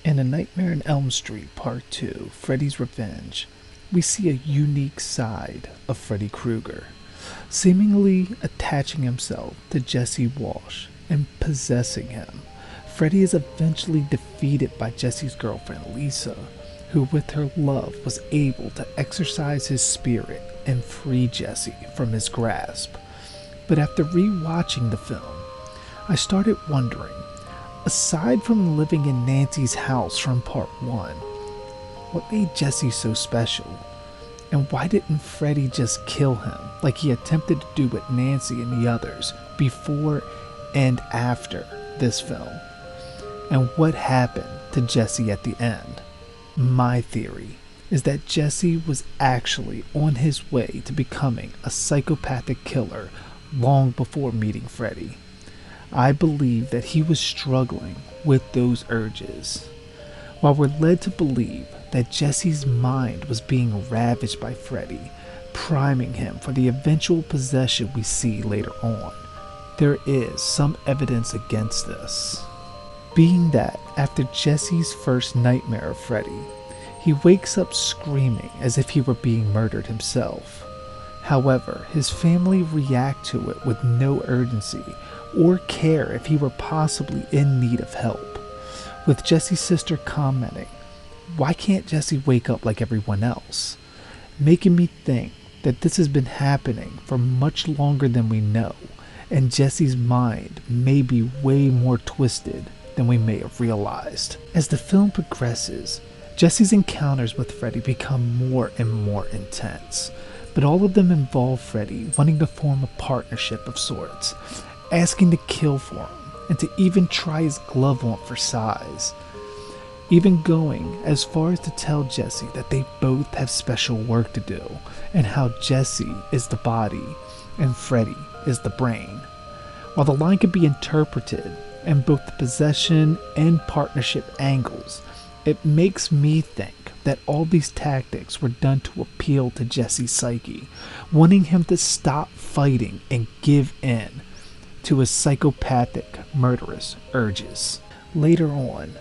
In A Nightmare on Elm Street Part 2, Freddy's Revenge, we see a unique side of Freddy Krueger, seemingly attaching himself to Jesse Walsh and possessing him. Freddy is eventually defeated by Jesse's girlfriend Lisa, who with her love was able to exorcise his spirit and free Jesse from his grasp. But after re-watching the film, I started wondering, aside from living in Nancy's house from part 1, what made Jesse so special? And why didn't Freddy just kill him like he attempted to do with Nancy and the others before and after this film? And what happened to Jesse at the end? My theory is that Jesse was actually on his way to becoming a psychopathic killer long before meeting Freddy. I believe that he was struggling with those urges. While we're led to believe that Jesse's mind was being ravaged by Freddy, priming him for the eventual possession we see later on, there is some evidence against this. Being that after Jesse's first nightmare of Freddy, he wakes up screaming as if he were being murdered himself. However, his family react to it with no urgency or care if he were possibly in need of help, with Jesse's sister commenting, "Why can't Jesse wake up like everyone else?" Making me think that this has been happening for much longer than we know, and Jesse's mind may be way more twisted than we may have realized. As the film progresses, Jesse's encounters with Freddy become more and more intense, but all of them involve Freddy wanting to form a partnership of sorts, asking to kill for him, and to even try his glove on for size, even going as far as to tell Jesse that they both have special work to do, and how Jesse is the body and Freddy is the brain. While the line can be interpreted in both the possession and partnership angles, it makes me think that all these tactics were done to appeal to Jesse's psyche, wanting him to stop fighting and give in to his psychopathic, murderous urges. Later on,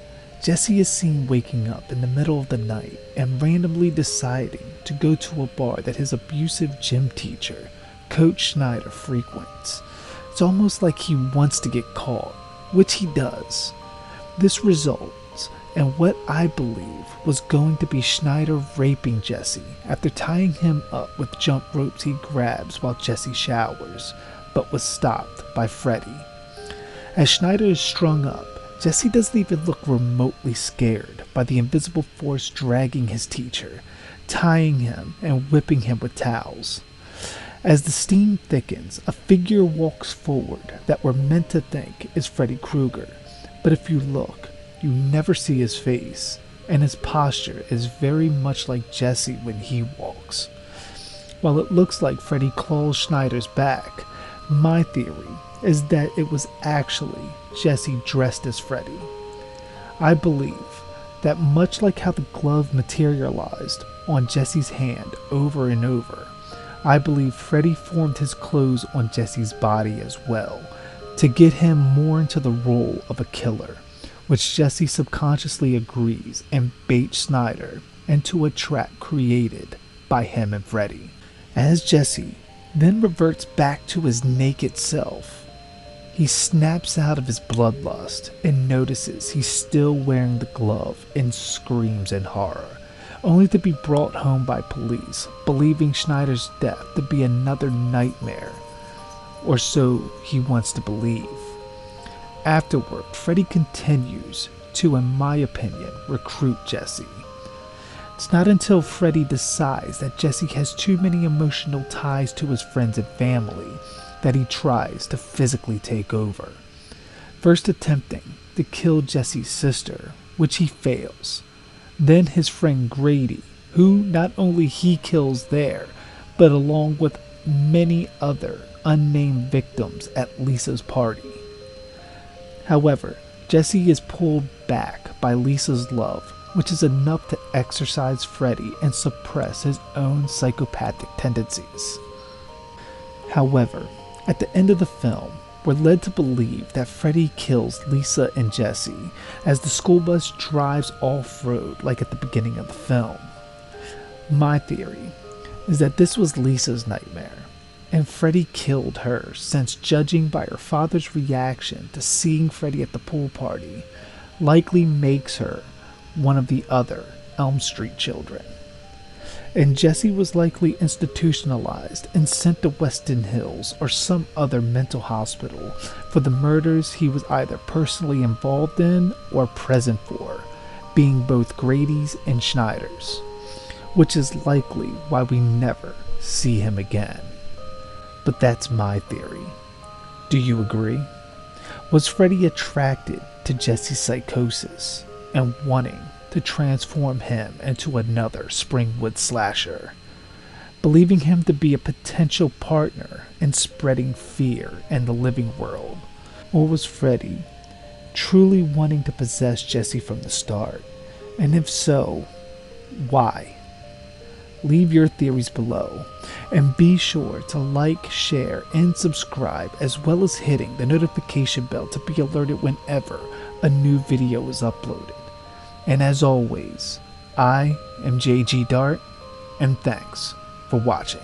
Jesse is seen waking up in the middle of the night and randomly deciding to go to a bar that his abusive gym teacher, Coach Schneider, frequents. It's almost like he wants to get caught, which he does. This results in what I believe was going to be Schneider raping Jesse after tying him up with jump ropes he grabs while Jesse showers, but was stopped by Freddy. As Schneider is strung up, Jesse doesn't even look remotely scared by the invisible force dragging his teacher, tying him and whipping him with towels. As the steam thickens, a figure walks forward that we're meant to think is Freddy Krueger, but if you look, you never see his face, and his posture is very much like Jesse when he walks. While it looks like Freddy claws Schneider's back, my theory is that it was actually Jesse dressed as Freddy. I believe that much like how the glove materialized on Jesse's hand over and over, I believe Freddy formed his clothes on Jesse's body as well, to get him more into the role of a killer, which Jesse subconsciously agrees and baits Schneider into a trap created by him and Freddy. As Jesse then reverts back to his naked self, he snaps out of his bloodlust and notices he's still wearing the glove and screams in horror, only to be brought home by police, believing Schneider's death to be another nightmare, or so he wants to believe. Afterward, Freddy continues to, in my opinion, recruit Jesse. It's not until Freddy decides that Jesse has too many emotional ties to his friends and family that he tries to physically take over. First attempting to kill Jesse's sister, which he fails. Then his friend Grady, who not only he kills there, but along with many other unnamed victims at Lisa's party. However, Jesse is pulled back by Lisa's love, which is enough to exorcise Freddy and suppress his own psychopathic tendencies. However, at the end of the film, we're led to believe that Freddy kills Lisa and Jesse as the school bus drives off-road like at the beginning of the film. My theory is that this was Lisa's nightmare, and Freddy killed her since, judging by her father's reaction to seeing Freddy at the pool party, likely makes her one of the other Elm Street children. And Jesse was likely institutionalized and sent to Weston Hills or some other mental hospital for the murders he was either personally involved in or present for, being both Grady's and Schneider's, which is likely why we never see him again. But that's my theory. Do you agree? Was Freddy attracted to Jesse's psychosis and wanting to transform him into another Springwood slasher, believing him to be a potential partner in spreading fear in the living world? Or was Freddy truly wanting to possess Jesse from the start? And if so, why? Leave your theories below, and be sure to like, share, and subscribe, as well as hitting the notification bell to be alerted whenever a new video is uploaded. And as always, I am JG Dark, and thanks for watching.